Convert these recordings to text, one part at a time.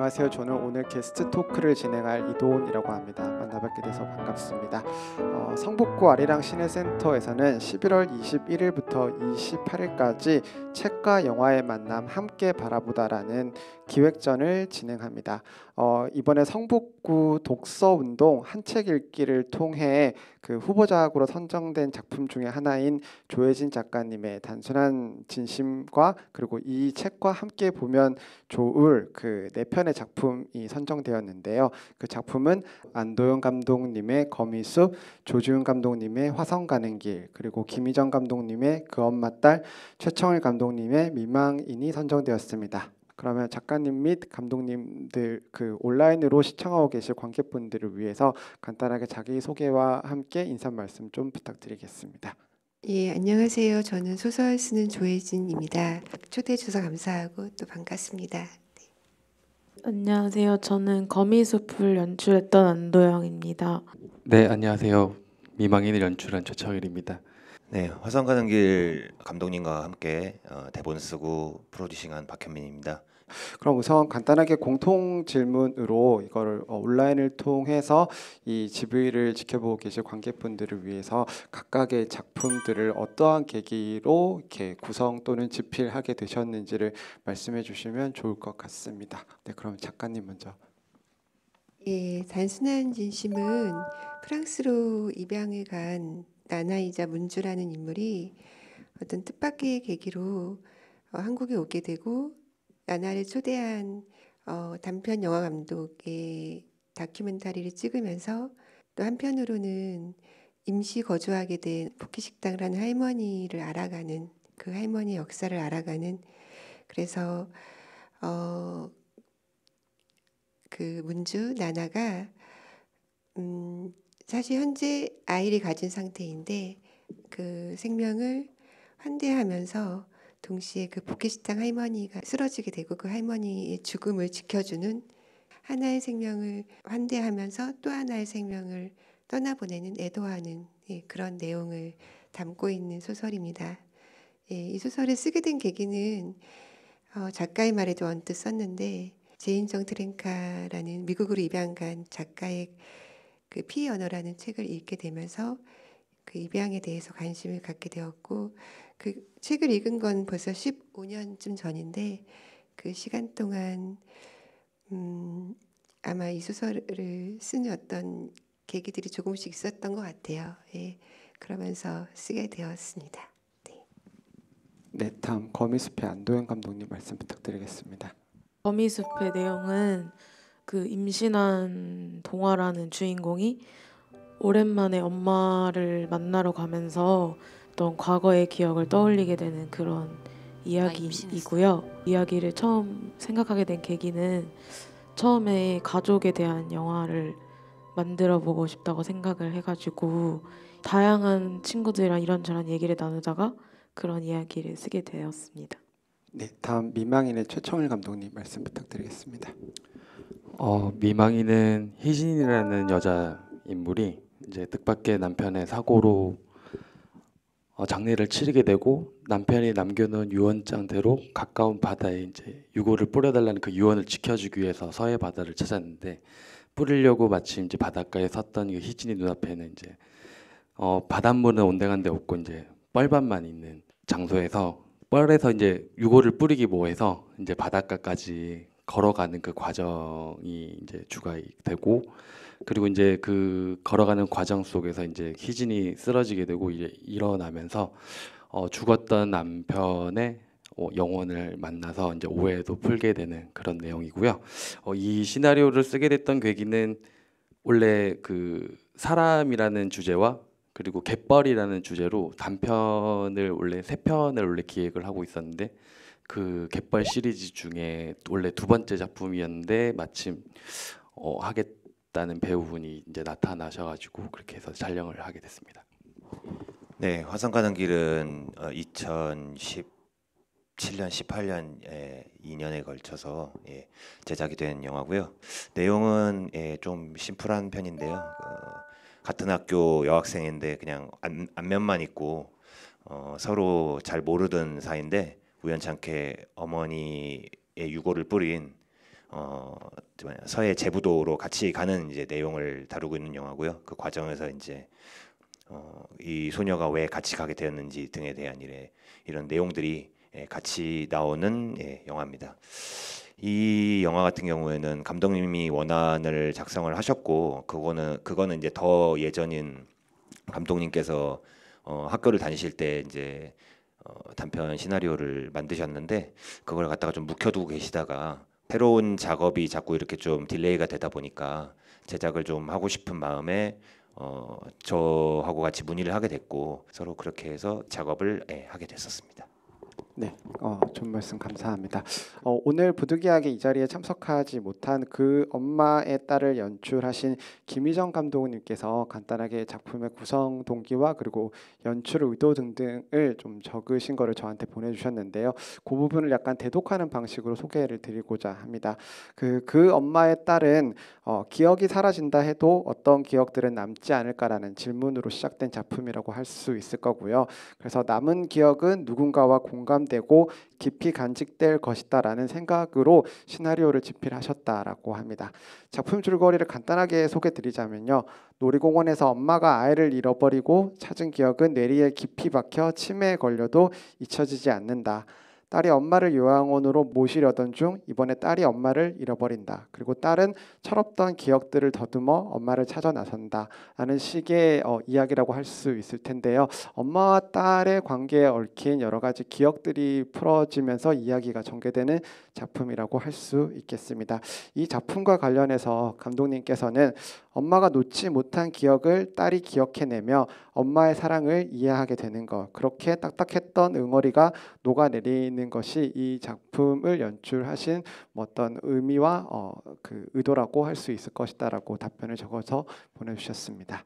안녕하세요. 저는 오늘 게스트 토크를 진행할 이도훈이라고 합니다. 만나뵙게 돼서 반갑습니다. 성북구 아리랑 시내센터에서는 11월 21일부터 28일까지 책과 영화의 만남 함께 바라보다라는 기획전을 진행합니다. 이번에 성북구 독서운동 한 책 읽기를 통해 그 후보작으로 선정된 작품 중에 하나인 조혜진 작가님의 단순한 진심과 그리고 이 책과 함께 보면 좋을 그 네 편의 작품이 선정되었는데요. 그 작품은 안도현 감독님의 거미숲, 조지훈 감독님의 화성 가는 길, 그리고 김희정 감독님의 그 엄마 딸, 최청일 감독님의 미망인이 선정되었습니다. 그러면 작가님 및 감독님들 그 온라인으로 시청하고 계실 관객분들을 위해서 간단하게 자기 소개와 함께 인사 말씀 좀 부탁드리겠습니다. 예, 안녕하세요. 저는 소설 쓰는 조혜진입니다. 초대해 주셔서 감사하고 또 반갑습니다. 안녕하세요. 저는 거미숲을 연출했던 안도영입니다. 네, 안녕하세요. 미망인을 연출한 최창일입니다. 네, 화성 가는 길 감독님과 함께 대본 쓰고 프로듀싱한 박현민입니다. 그럼 우선 간단하게 공통 질문으로 이거를 온라인을 통해서 이 GV를 지켜보고 계실 관객분들을 위해서 각각의 작품들을 어떠한 계기로 이렇게 구성 또는 집필하게 되셨는지를 말씀해 주시면 좋을 것 같습니다. 네, 그럼 작가님 먼저. 예, 단순한 진심은 프랑스로 입양을 간 나나이자 문주라는 인물이 어떤 뜻밖의 계기로 한국에 오게 되고 나나를 초대한 단편 영화 감독의 다큐멘터리를 찍으면서 또 한편으로는 임시 거주하게 된 포키식당이라는 할머니를 알아가는 그 할머니 역사를 알아가는 그래서 그 문주 나나가 사실 현재 아이를 가진 상태인데 그 생명을 환대하면서 동시에 그 포켓식당 할머니가 쓰러지게 되고 그 할머니의 죽음을 지켜주는 하나의 생명을 환대하면서 또 하나의 생명을 떠나보내는 애도하는 그런 내용을 담고 있는 소설입니다. 이 소설을 쓰게 된 계기는 작가의 말에도 언뜻 썼는데 제인정 트렌카라는 미국으로 입양 간 작가의 그 피의 언어라는 책을 읽게 되면서 그 입양에 대해서 관심을 갖게 되었고 그 책을 읽은 건 벌써 15년쯤 전인데 그 시간 동안 아마 이 소설을 쓰는 어떤 계기들이 조금씩 있었던 것 같아요. 예, 그러면서 쓰게 되었습니다. 네, 다음 거미숲의 안도현 감독님 말씀 부탁드리겠습니다. 거미숲의 내용은 그 임신한 동화라는 주인공이 오랜만에 엄마를 만나러 가면서 어떤 과거의 기억을 떠올리게 되는 그런 이야기이고요. 이야기를 처음 생각하게 된 계기는 처음에 가족에 대한 영화를 만들어 보고 싶다고 생각을 해가지고 다양한 친구들이랑 이런저런 얘기를 나누다가 그런 이야기를 쓰게 되었습니다. 네, 다음 미망인의 최청일 감독님 말씀 부탁드리겠습니다. 미망인은 희진이라는 여자 인물이 이제 뜻밖의 남편의 사고로 장례를 치르게 되고 남편이 남겨놓은 유언장대로 가까운 바다에 이제 유골을 뿌려달라는 그 유언을 지켜주기 위해서 서해 바다를 찾았는데 뿌리려고 마침 이제 바닷가에 섰던 그 희진이 눈앞에는 이제 바닷물은 온데간데 없고 이제 뻘밭만 있는 장소에서 뻘에서 이제 유골을 뿌리기 뭐해서 이제 바닷가까지 걸어가는 그 과정이 이제 주가 되고 그리고 이제 그 걸어가는 과정 속에서 이제 희진이 쓰러지게 되고 이제 일어나면서 죽었던 남편의 영혼을 만나서 이제 오해도 풀게 되는 그런 내용이고요. 이 시나리오를 쓰게 됐던 계기는 원래 그 사람이라는 주제와 그리고 갯벌이라는 주제로 단편을 원래 3편을 원래 기획을 하고 있었는데 그 갯벌 시리즈 중에 원래 2번째 작품이었는데 마침 하겠다는 배우분이 이제 나타나셔가지고 그렇게 해서 촬영을 하게 됐습니다. 네, 화성 가는 길은 2017년, 18년에 2년에 걸쳐서 제작이 된 영화고요. 내용은 좀 심플한 편인데요. 같은 학교 여학생인데 그냥 안면만 있고 서로 잘 모르던 사이인데 우연찮게 어머니의 유골을 뿌린 서해 제부도로 같이 가는 이제 내용을 다루고 있는 영화고요. 그 과정에서 이제 이 소녀가 왜 같이 가게 되었는지 등에 대한 이런 내용들이 같이 나오는 영화입니다. 이 영화 같은 경우에는 감독님이 원안을 작성을 하셨고 그거는 이제 더 예전인 감독님께서 학교를 다니실 때 이제 단편 시나리오를 만드셨는데 그걸 갖다가 좀 묵혀두고 계시다가 새로운 작업이 자꾸 이렇게 좀 딜레이가 되다 보니까 제작을 좀 하고 싶은 마음에 저하고 같이 문의를 하게 됐고 서로 그렇게 해서 작업을 하게 됐었습니다. 네, 좋은 말씀 감사합니다. 오늘 부득이하게 이 자리에 참석하지 못한 그 엄마의 딸을 연출하신 김희정 감독님께서 간단하게 작품의 구성 동기와 그리고 연출 의도 등등을 좀 적으신 거를 저한테 보내주셨는데요. 그 부분을 약간 대독하는 방식으로 소개를 드리고자 합니다. 그 엄마의 딸은 기억이 사라진다 해도 어떤 기억들은 남지 않을까라는 질문으로 시작된 작품이라고 할 수 있을 거고요. 그래서 남은 기억은 누군가와 공감되고 깊이 간직될 것이다라는 생각으로 시나리오를 집필하셨다라고 합니다. 작품 줄거리를 간단하게 소개드리자면요. 놀이공원에서 엄마가 아이를 잃어버리고 찾은 기억은 뇌리에 깊이 박혀 치매에 걸려도 잊혀지지 않는다. 딸이 엄마를 요양원으로 모시려던 중 이번에 딸이 엄마를 잃어버린다. 그리고 딸은 철없던 기억들을 더듬어 엄마를 찾아 나선다. 라는 식의 이야기라고 할 수 있을 텐데요. 엄마와 딸의 관계에 얽힌 여러 가지 기억들이 풀어지면서 이야기가 전개되는 작품이라고 할 수 있겠습니다. 이 작품과 관련해서 감독님께서는 엄마가 놓지 못한 기억을 딸이 기억해내며 엄마의 사랑을 이해하게 되는 것, 그렇게 딱딱했던 응어리가 녹아내리는 것이 이 작품을 연출하신 어떤 의미와 그 의도라고 할 수 있을 것이다라고 답변을 적어서 보내주셨습니다.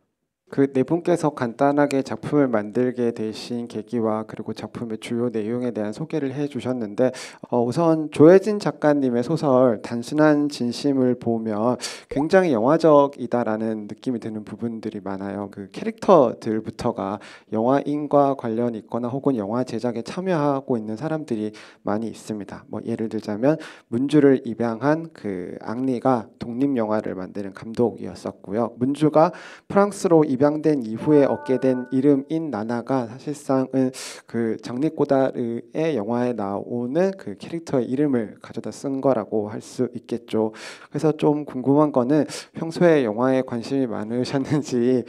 그 네 분께서 간단하게 작품을 만들게 되신 계기와 그리고 작품의 주요 내용에 대한 소개를 해주셨는데 우선 조혜진 작가님의 소설 단순한 진심을 보면 굉장히 영화적이다라는 느낌이 드는 부분들이 많아요. 그 캐릭터들부터가 영화인과 관련이 있거나 혹은 영화 제작에 참여하고 있는 사람들이 많이 있습니다. 뭐 예를 들자면 문주를 입양한 그 앙리가 독립 영화를 만드는 감독이었었고요. 문주가 프랑스로 입양된 이후에 얻게 된 이름인 나나가 사실상은 그 장리꼬다르의 영화에 나오는 그 캐릭터의 이름을 가져다 쓴 거라고 할 수 있겠죠. 그래서 좀 궁금한 거는 평소에 영화에 관심이 많으셨는지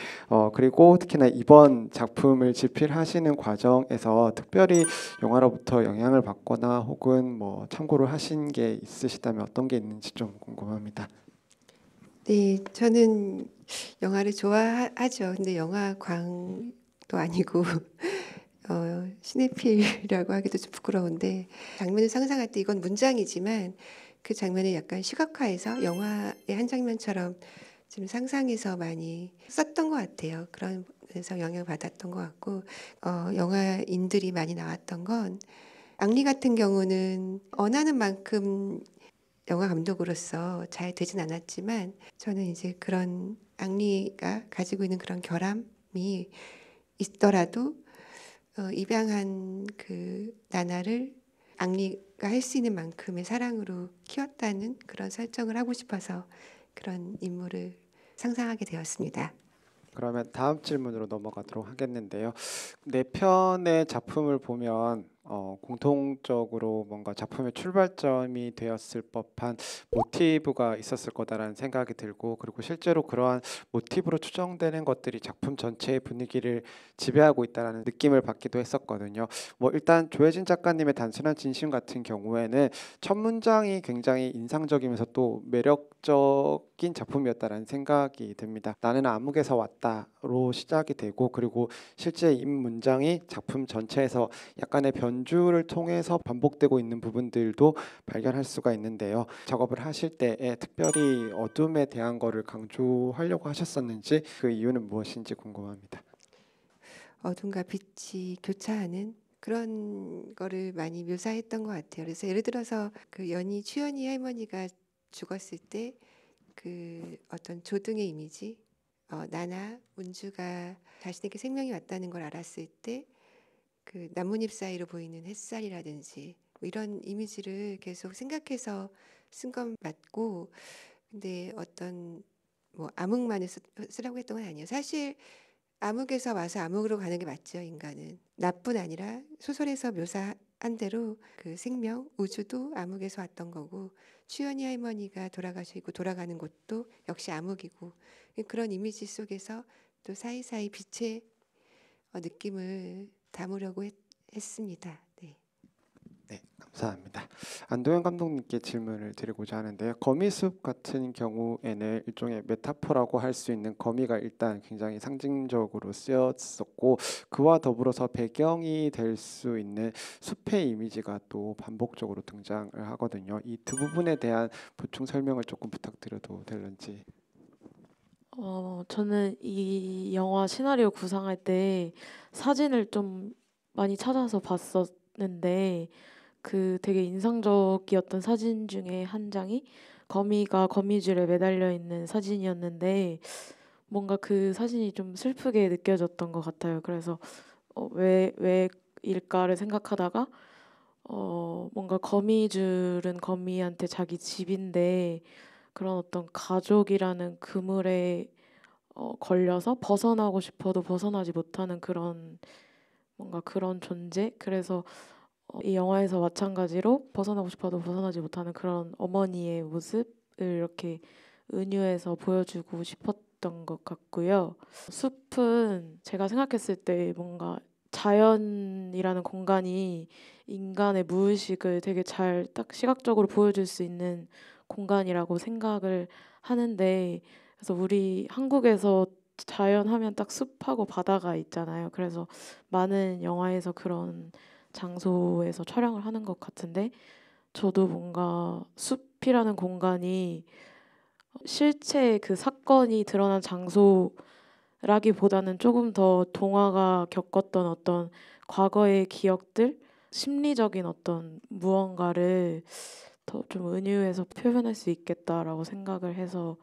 그리고 특히나 이번 작품을 집필하시는 과정에서 특별히 영화로부터 영향을 받거나 혹은 뭐 참고를 하신 게 있으시다면 어떤 게 있는지 좀 궁금합니다. 네, 저는 영화를 좋아하죠. 근데 영화광도 아니고 시네필이라고 하기도 좀 부끄러운데 장면을 상상할 때 이건 문장이지만 그 장면을 약간 시각화해서 영화의 한 장면처럼 좀 상상해서 많이 썼던 것 같아요. 그래서 영향을 받았던 것 같고 영화인들이 많이 나왔던 건 앙리 같은 경우는 원하는 만큼 영화 감독으로서 잘 되진 않았지만 저는 이제 그런 앙리가 가지고 있는 그런 결함이 있더라도 입양한 그 나나를 앙리가 할 수 있는 만큼의 사랑으로 키웠다는 그런 설정을 하고 싶어서 그런 인물을 상상하게 되었습니다. 그러면 다음 질문으로 넘어가도록 하겠는데요. 네 편의 작품을 보면 공통적으로 뭔가 작품의 출발점이 되었을 법한 모티브가 있었을 거다라는 생각이 들고 그리고 실제로 그러한 모티브로 추정되는 것들이 작품 전체의 분위기를 지배하고 있다는 느낌을 받기도 했었거든요. 뭐 일단 조혜진 작가님의 단순한 진심 같은 경우에는 첫 문장이 굉장히 인상적이면서 또 매력적인 작품이었다라는 생각이 듭니다. 나는 암흑에서 왔다로 시작이 되고 그리고 실제 이 문장이 작품 전체에서 약간의 변주를 통해서 반복되고 있는 부분들도 발견할 수가 있는데요. 작업을 하실 때에 특별히 어둠에 대한 거를 강조하려고 하셨었는지 그 이유는 무엇인지 궁금합니다. 어둠과 빛이 교차하는 그런 거를 많이 묘사했던 것 같아요. 그래서 예를 들어서 그 추연희 할머니가 죽었을 때 그 어떤 조등의 이미지, 나나 문주가 자신에게 생명이 왔다는 걸 알았을 때 그 나뭇잎 사이로 보이는 햇살이라든지 뭐 이런 이미지를 계속 생각해서 쓴 건 맞고, 근데 어떤 뭐 암흑만을 쓰라고 했던 건 아니에요. 사실 암흑에서 와서 암흑으로 가는 게 맞죠. 인간은 나뿐 아니라 소설에서 묘사한 대로 그 생명 우주도 암흑에서 왔던 거고, 추연희 할머니가 돌아가시고 돌아가는 곳도 역시 암흑이고, 그런 이미지 속에서 또 사이사이 빛의 느낌을 담으려고 했습니다. 네. 네, 감사합니다. 안도현 감독님께 질문을 드리고자 하는데요. 거미숲 같은 경우에는 일종의 메타포라고 할 수 있는 거미가 일단 굉장히 상징적으로 쓰였었고, 그와 더불어서 배경이 될 수 있는 숲의 이미지가 또 반복적으로 등장을 하거든요. 이 두 부분에 대한 보충 설명을 조금 부탁드려도 될런지. 저는 이 영화 시나리오 구상할 때 사진을 좀 많이 찾아서 봤었는데 그 되게 인상적이었던 사진 중에 한 장이 거미가 거미줄에 매달려 있는 사진이었는데 뭔가 그 사진이 좀 슬프게 느껴졌던 것 같아요. 그래서 왜일까를 생각하다가 뭔가 거미줄은 거미한테 자기 집인데 그런 어떤 가족이라는 그물에 걸려서 벗어나고 싶어도 벗어나지 못하는 그런 뭔가 그런 존재. 그래서 이 영화에서 마찬가지로 벗어나고 싶어도 벗어나지 못하는 그런 어머니의 모습을 이렇게 은유해서 보여주고 싶었던 것 같고요. 숲은 제가 생각했을 때 뭔가 자연이라는 공간이 인간의 무의식을 되게 잘 딱 시각적으로 보여줄 수 있는 공간이라고 생각을 하는데, 그래서 우리 한국에서 자연 하면 딱 숲하고 바다가 있잖아요. 그래서 많은 영화에서 그런 장소에서 촬영을 하는 것 같은데 저도 뭔가 숲이라는 공간이 실제 그 사건이 드러난 장소라기보다는 조금 더 동화가 겪었던 어떤 과거의 기억들, 심리적인 어떤 무언가를 더 좀 은유해서 표현할 수 있겠다라고 생각을 해서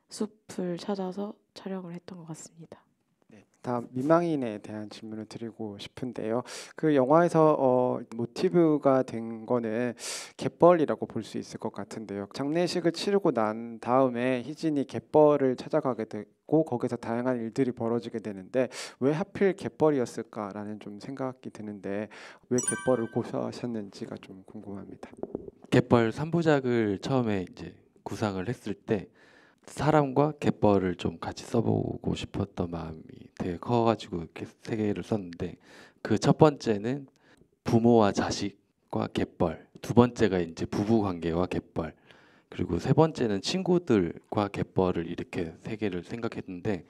숲을 찾아서 촬영을 했던 것 같습니다. 네, 다음 미망인에 대한 질문을 드리고 싶은데요. 그 영화에서 모티브가 된 거는 갯벌이라고 볼 수 있을 것 같은데요. 장례식을 치르고 난 다음에 희진이 갯벌을 찾아가게 되고 거기서 다양한 일들이 벌어지게 되는데 왜 하필 갯벌이었을까라는 좀 생각이 드는데 왜 갯벌을 고수하셨는지가 좀 궁금합니다. 갯벌 3부작을 처음에 이제 구상을 했을 때 사람과 갯벌을 좀 같이 써보고 싶었던 마음이 되게 커가지고 이렇게 세 개를 썼는데, 그 첫 번째는 부모와 자식과 갯벌, 두 번째가 이제 부부 관계와 갯벌, 그리고 세 번째는 친구들과 갯벌을 이렇게 세 개를 생각했는데,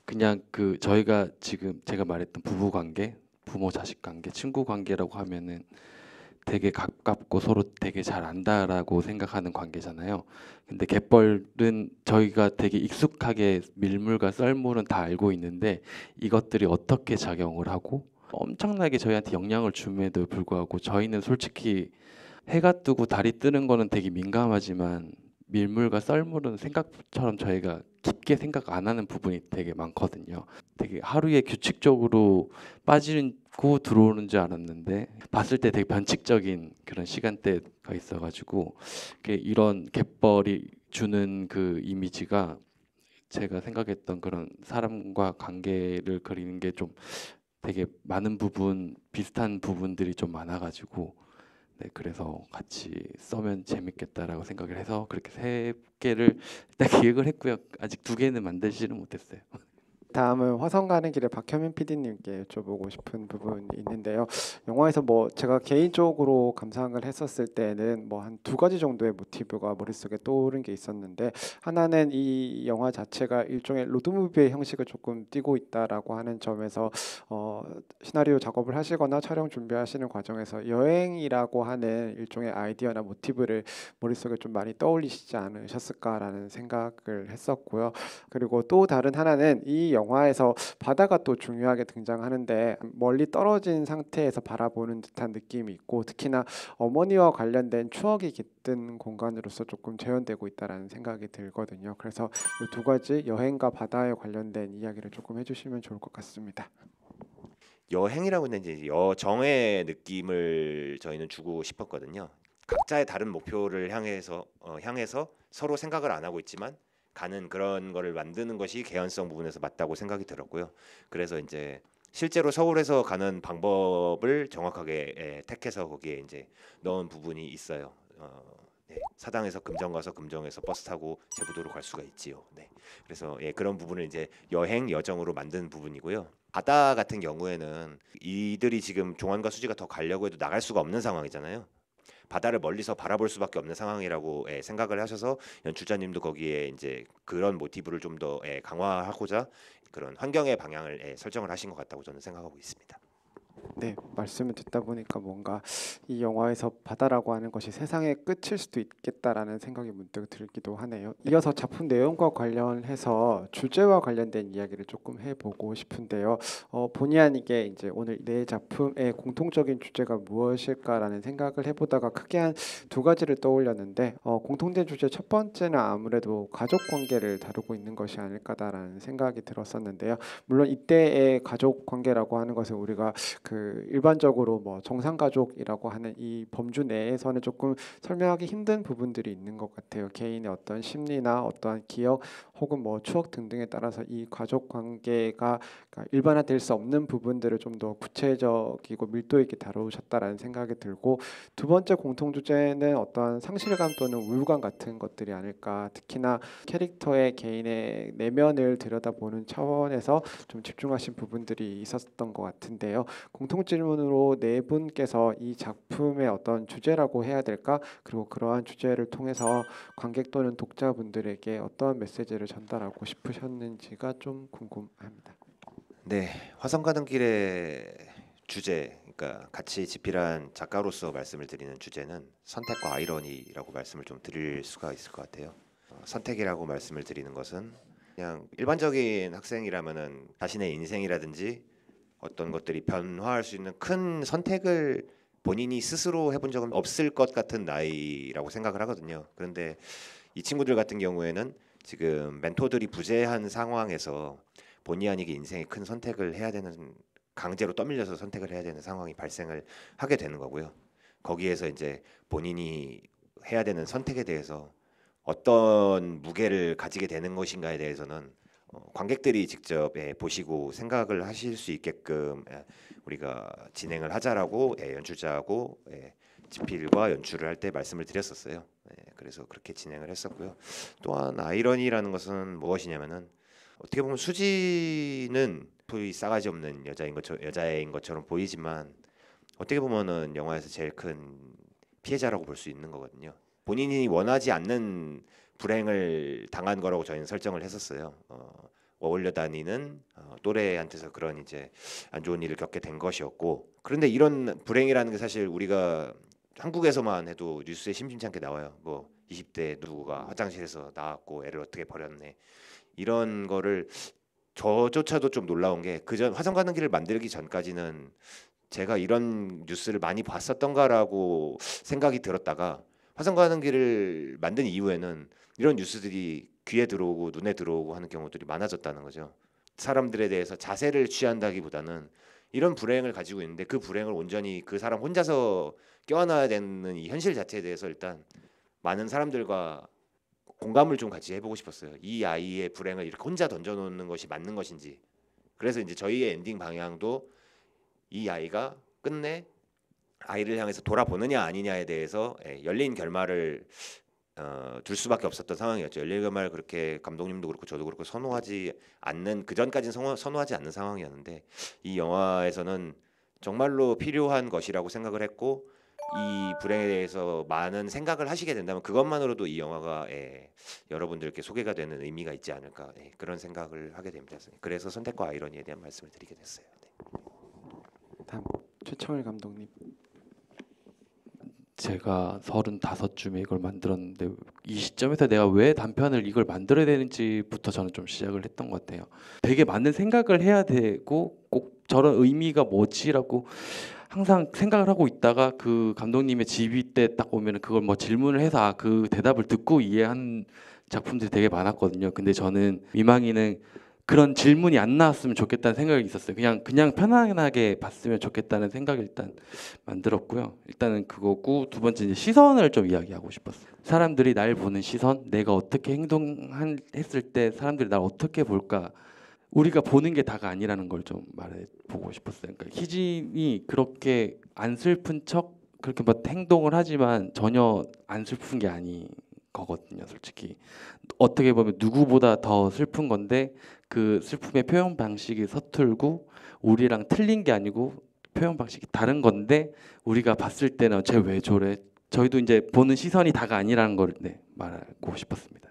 그냥 그 저희가 지금 제가 말했던 부부 관계, 부모 자식 관계, 친구 관계라고 하면은 되게 가깝고 서로 되게 잘 안다라고 생각하는 관계잖아요. 근데 갯벌은 저희가 되게 익숙하게 밀물과 썰물은 다 알고 있는데 이것들이 어떻게 작용을 하고 엄청나게 저희한테 영향을 줌에도 불구하고 저희는 솔직히 해가 뜨고 달이 뜨는 거는 되게 민감하지만 밀물과 썰물은 생각처럼 저희가 깊게 생각 안 하는 부분이 되게 많거든요. 되게 하루에 규칙적으로 빠지고 들어오는 줄 알았는데 봤을 때 되게 변칙적인 그런 시간대가 있어가지고 이런 갯벌이 주는 그 이미지가 제가 생각했던 그런 사람과 관계를 그리는 게 좀 되게 많은 부분 비슷한 부분들이 좀 많아가지고 네, 그래서 같이 써면 재밌겠다라고 생각을 해서 그렇게 세 개를 일단 기획을 했고요. 아직 두 개는 만들지는 못했어요. 다음은 화성 가는 길에 박현민 PD님께 여쭤보고 싶은 부분이 있는데요. 영화에서 뭐 제가 개인적으로 감상을 했었을 때는 뭐 한 두 가지 정도의 모티브가 머릿속에 떠오른 게 있었는데, 하나는 이 영화 자체가 일종의 로드무비의 형식을 조금 띠고 있다라고 하는 점에서 시나리오 작업을 하시거나 촬영 준비하시는 과정에서 여행이라고 하는 일종의 아이디어나 모티브를 머릿속에 좀 많이 떠올리시지 않으셨을까라는 생각을 했었고요. 그리고 또 다른 하나는 이 영화에서 바다가 또 중요하게 등장하는데 멀리 떨어진 상태에서 바라보는 듯한 느낌이 있고, 특히나 어머니와 관련된 추억이 깃든 공간으로서 조금 재현되고 있다라는 생각이 들거든요. 그래서 이 두 가지 여행과 바다에 관련된 이야기를 조금 해주시면 좋을 것 같습니다. 여행이라고 했는데 이제 여정의 느낌을 저희는 주고 싶었거든요. 각자의 다른 목표를 향해서 서로 생각을 안 하고 있지만 가는 그런 거를 만드는 것이 개연성 부분에서 맞다고 생각이 들었고요. 그래서 이제 실제로 서울에서 가는 방법을 정확하게 택해서 거기에 이제 넣은 부분이 있어요. 네, 사당에서 금정 가서 금정에서 버스 타고 제부도로 갈 수가 있지요. 네, 그래서 그런 부분을 이제 여행 여정으로 만든 부분이고요. 바다 같은 경우에는 이들이 지금 종안과 수지가 더 가려고 해도 나갈 수가 없는 상황이잖아요. 바다를 멀리서 바라볼 수밖에 없는 상황이라고 생각을 하셔서 연출자님도 거기에 이제 그런 모티브를 좀 더 강화하고자 그런 환경의 방향을 설정을 하신 것 같다고 저는 생각하고 있습니다. 네, 말씀을 듣다 보니까 뭔가 이 영화에서 바다라고 하는 것이 세상의 끝일 수도 있겠다라는 생각이 문득 들기도 하네요. 이어서 작품 내용과 관련해서 주제와 관련된 이야기를 조금 해보고 싶은데요. 본의 아니게 이제 오늘 내 작품의 공통적인 주제가 무엇일까라는 생각을 해보다가 크게 한 두 가지를 떠올렸는데 공통된 주제 첫 번째는 아무래도 가족 관계를 다루고 있는 것이 아닐까다라는 생각이 들었었는데요. 물론 이때의 가족 관계라고 하는 것은 우리가 그 일반적으로 뭐 정상가족이라고 하는 이 범주 내에서는 조금 설명하기 힘든 부분들이 있는 것 같아요. 개인의 어떤 심리나 어떠한 기억 혹은 뭐 추억 등등에 따라서 이 가족 관계가 일반화될 수 없는 부분들을 좀 더 구체적이고 밀도 있게 다루셨다라는 생각이 들고, 두 번째 공통 주제는 어떠한 상실감 또는 우울감 같은 것들이 아닐까. 특히나 캐릭터의 개인의 내면을 들여다보는 차원에서 좀 집중하신 부분들이 있었던 것 같은데요. 공통 질문으로 네 분께서 이 작품의 어떤 주제라고 해야 될까? 그리고 그러한 주제를 통해서 관객 또는 독자분들에게 어떠한 메시지를 전달하고 싶으셨는지가 좀 궁금합니다. 네, 화성 가는 길의 주제, 그러니까 같이 집필한 작가로서 말씀을 드리는 주제는 선택과 아이러니라고 말씀을 좀 드릴 수가 있을 것 같아요. 선택이라고 말씀을 드리는 것은 그냥 일반적인 학생이라면은 자신의 인생이라든지 어떤 것들이 변화할 수 있는 큰 선택을 본인이 스스로 해본 적은 없을 것 같은 나이라고 생각을 하거든요. 그런데 이 친구들 같은 경우에는 지금 멘토들이 부재한 상황에서 본의 아니게 인생의 큰 선택을 해야 되는, 강제로 떠밀려서 선택을 해야 되는 상황이 발생을 하게 되는 거고요. 거기에서 이제 본인이 해야 되는 선택에 대해서 어떤 무게를 가지게 되는 것인가에 대해서는 관객들이 직접 보시고 생각을 하실 수 있게끔 우리가 진행을 하자라고 연출자하고 집필과 연출을 할 때 말씀을 드렸었어요. 그래서 그렇게 진행을 했었고요. 또한 아이러니라는 것은 무엇이냐면은 어떻게 보면 수지는 소위 싸가지 없는 여자인 것처럼 보이지만 어떻게 보면은 영화에서 제일 큰 피해자라고 볼 수 있는 거거든요. 본인이 원하지 않는 불행을 당한 거라고 저희는 설정을 했었어요. 어울려 다니는 또래한테서 그런 이제 안 좋은 일을 겪게 된 것이었고, 그런데 이런 불행이라는 게 사실 우리가 한국에서만 해도 뉴스에 심심치 않게 나와요. 뭐 20대 누구가 화장실에서 나왔고 애를 어떻게 버렸네, 이런 거를 저조차도 좀 놀라운 게 그전 화성 가는 길을 만들기 전까지는 제가 이런 뉴스를 많이 봤었던가라고 생각이 들었다가 화성 가는 길을 만든 이후에는 이런 뉴스들이 귀에 들어오고 눈에 들어오고 하는 경우들이 많아졌다는 거죠. 사람들에 대해서 자세를 취한다기보다는 이런 불행을 가지고 있는데 그 불행을 온전히 그 사람 혼자서 껴안아야 되는 이 현실 자체에 대해서 일단 많은 사람들과 공감을 좀 같이 해보고 싶었어요. 이 아이의 불행을 이렇게 혼자 던져놓는 것이 맞는 것인지. 그래서 이제 저희의 엔딩 방향도 이 아이가 끝내 아이를 향해서 돌아보느냐 아니냐에 대해서 열린 결말을 둘 수밖에 없었던 상황이었죠. 열린 결말을 그렇게 감독님도 그렇고 저도 그렇고 선호하지 않는, 그 전까지는 선호하지 않는 상황이었는데 이 영화에서는 정말로 필요한 것이라고 생각을 했고, 이 불행에 대해서 많은 생각을 하시게 된다면 그것만으로도 이 영화가 여러분들께 소개가 되는 의미가 있지 않을까, 그런 생각을 하게 됩니다. 그래서 선택과 아이러니에 대한 말씀을 드리게 됐어요. 네. 다음 최청일 감독님. 제가 35쯤에 이걸 만들었는데 이 시점에서 내가 왜 단편을 이걸 만들어야 되는지부터 저는 좀 시작을 했던 것 같아요. 되게 많은 생각을 해야 되고 꼭 저런 의미가 뭐지라고 항상 생각을 하고 있다가 그 감독님의 집이 때 딱 오면 그걸 뭐 질문을 해서 그 대답을 듣고 이해한 작품들이 되게 많았거든요. 근데 저는 미망이는 그런 질문이 안 나왔으면 좋겠다는 생각이 있었어요. 그냥 편안하게 봤으면 좋겠다는 생각을 일단 만들었고요. 일단은 그거고 두 번째 이제 시선을 좀 이야기하고 싶었어요. 사람들이 날 보는 시선, 내가 어떻게 행동했을 때 사람들이 날 어떻게 볼까. 우리가 보는 게 다가 아니라는 걸 좀 말해보고 싶었어요. 그러니까 희진이 그렇게 안 슬픈 척 그렇게 뭐 행동을 하지만 전혀 안 슬픈 게 아닌 거거든요. 솔직히 어떻게 보면 누구보다 더 슬픈 건데 그 슬픔의 표현 방식이 서툴고 우리랑 틀린 게 아니고 표현 방식이 다른 건데 우리가 봤을 때는 쟤 왜 저래? 저희도 이제 보는 시선이 다가 아니라는 걸 말하고 싶었습니다.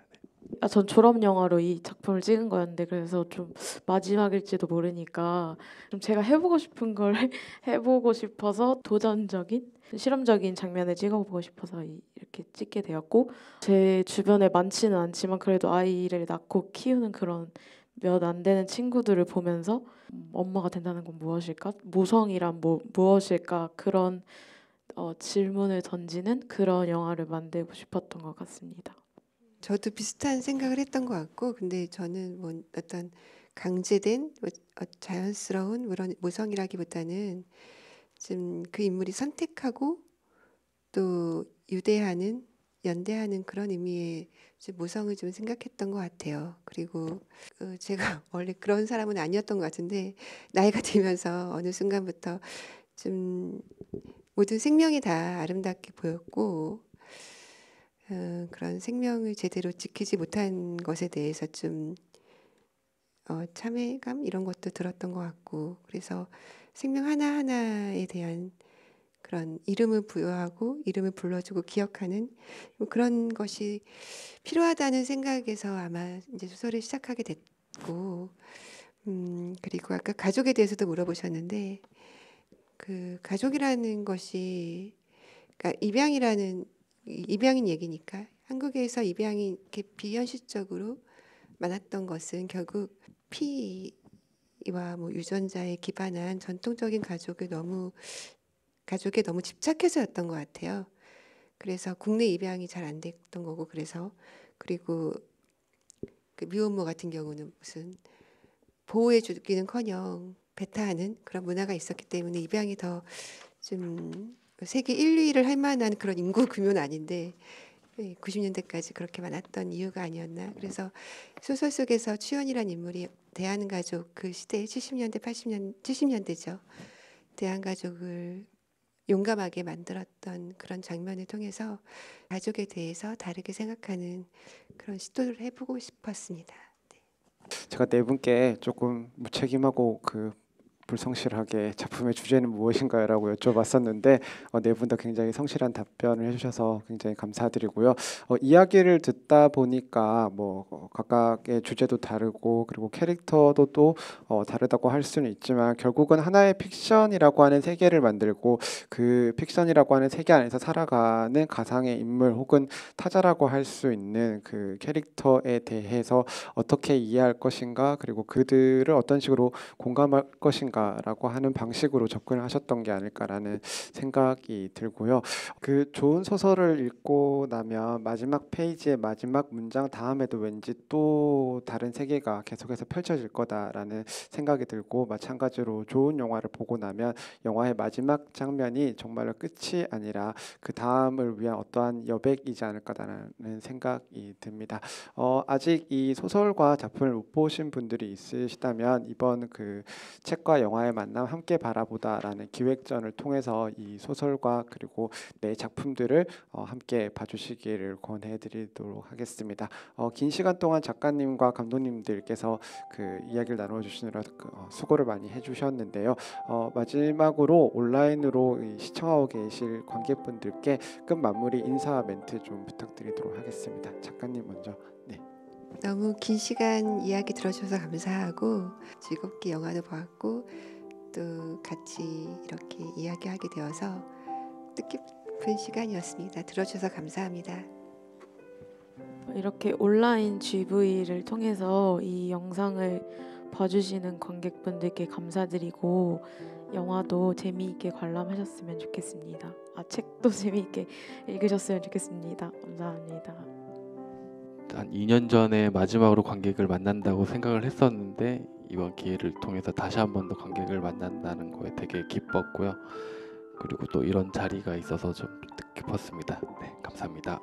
전 졸업 영화로 이 작품을 찍은 거였는데 그래서 좀 마지막일지도 모르니까 좀 제가 해보고 싶은 걸 해보고 싶어서 도전적인 실험적인 장면을 찍어보고 싶어서 이렇게 찍게 되었고 제 주변에 많지는 않지만 그래도 아이를 낳고 키우는 그런 몇 안 되는 친구들을 보면서 엄마가 된다는 건 무엇일까? 모성이란 무엇일까? 그런 질문을 던지는 그런 영화를 만들고 싶었던 것 같습니다. 저도 비슷한 생각을 했던 것 같고, 근데 저는 뭐 어떤 강제된 자연스러운 그런 모성이라기보다는 좀 그 인물이 선택하고 또 유대하는 연대하는 그런 의미의 좀 모성을 좀 생각했던 것 같아요. 그리고 제가 원래 그런 사람은 아니었던 것 같은데 나이가 들면서 어느 순간부터 좀 모든 생명이 다 아름답게 보였고 그런 생명을 제대로 지키지 못한 것에 대해서 좀 참회감 이런 것도 들었던 것 같고 그래서 생명 하나하나에 대한 그런 이름을 부여하고 이름을 불러주고 기억하는 뭐 그런 것이 필요하다는 생각에서 아마 이제 소설을 시작하게 됐고 그리고 아까 가족에 대해서도 물어보셨는데 그 가족이라는 것이 그러니까 입양인 얘기니까 한국에서 입양이 이렇게 비현실적으로 많았던 것은 결국 피와 뭐 유전자에 기반한 전통적인 가족에 너무 집착해서였던 것 같아요. 그래서 국내 입양이 잘 안 됐던 거고 그리고 그 미혼모 같은 경우는 무슨 보호해 주기는커녕 배타하는 그런 문화가 있었기 때문에 입양이 더 좀 세계 1, 2위를 할 만한 그런 인구 규모는 아닌데 90년대까지 그렇게 많았던 이유가 아니었나. 그래서 소설 속에서 추연이라는 인물이 대한가족 그 시대 70년대죠. 대한가족을 용감하게 만들었던 그런 장면을 통해서 가족에 대해서 다르게 생각하는 그런 시도를 해보고 싶었습니다. 제가 네 분께 조금 무책임하고 불성실하게 작품의 주제는 무엇인가요라고 여쭤봤었는데 네 분 다 굉장히 성실한 답변을 해주셔서 굉장히 감사드리고요. 이야기를 듣다 보니까 뭐 각각의 주제도 다르고 그리고 캐릭터도 또 다르다고 할 수는 있지만 결국은 하나의 픽션이라고 하는 세계를 만들고 그 픽션이라고 하는 세계 안에서 살아가는 가상의 인물 혹은 타자라고 할 수 있는 그 캐릭터에 대해서 어떻게 이해할 것인가 그리고 그들을 어떤 식으로 공감할 것인가 라고 하는 방식으로 접근을 하셨던 게 아닐까라는 생각이 들고요. 그 좋은 소설을 읽고 나면 마지막 페이지의 마지막 문장 다음에도 왠지 또 다른 세계가 계속해서 펼쳐질 거다라는 생각이 들고 마찬가지로 좋은 영화를 보고 나면 영화의 마지막 장면이 정말로 끝이 아니라 그 다음을 위한 어떠한 여백이지 않을까라는 생각이 듭니다. 아직 이 소설과 작품을 못 보신 분들이 있으시다면 이번 그 책과 영화의 만남 함께 바라보다라는 기획전을 통해서 이 소설과 그리고 내 작품들을 함께 봐주시기를 권해드리도록 하겠습니다. 긴 시간 동안 작가님과 감독님들께서 그 이야기를 나눠주시느라 수고를 많이 해주셨는데요. 마지막으로 온라인으로 시청하고 계실 관객분들께 끝 마무리 인사 멘트 좀 부탁드리도록 하겠습니다. 작가님 먼저. 네. 너무 긴 시간 이야기 들어주셔서 감사하고 즐겁게 영화도 보았고 또 같이 이렇게 이야기하게 되어서 뜻깊은 시간이었습니다. 들어주셔서 감사합니다. 이렇게 온라인 GV를 통해서 이 영상을 봐주시는 관객분들께 감사드리고 영화도 재미있게 관람하셨으면 좋겠습니다. 책도 재미있게 읽으셨으면 좋겠습니다. 감사합니다. 한 2년 전에 마지막으로 관객을 만난다고 생각을 했었는데 이번 기회를 통해서 다시 한 번 더 관객을 만난다는 거에 되게 기뻤고요. 그리고 또 이런 자리가 있어서 좀 뜻깊었습니다. 네, 감사합니다.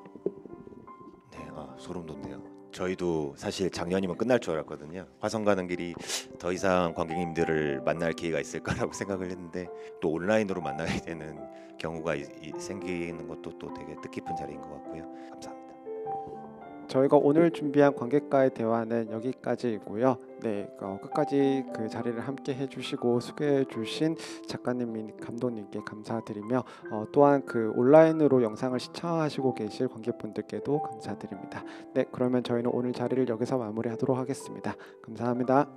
네, 소름 돋네요. 저희도 사실 작년이면 끝날 줄 알았거든요. 화성 가는 길이 더 이상 관객님들을 만날 기회가 있을까라고 생각을 했는데 또 온라인으로 만나게 되는 경우가 생기는 것도 또 되게 뜻깊은 자리인 것 같고요. 감사합니다. 저희가 오늘 준비한 관객과의 대화는 여기까지이고요. 네, 끝까지 그 자리를 함께 해주시고 소개해주신 작가님 및 감독님께 감사드리며 또한 그 온라인으로 영상을 시청하시고 계실 관객분들께도 감사드립니다. 네, 그러면 저희는 오늘 자리를 여기서 마무리하도록 하겠습니다. 감사합니다.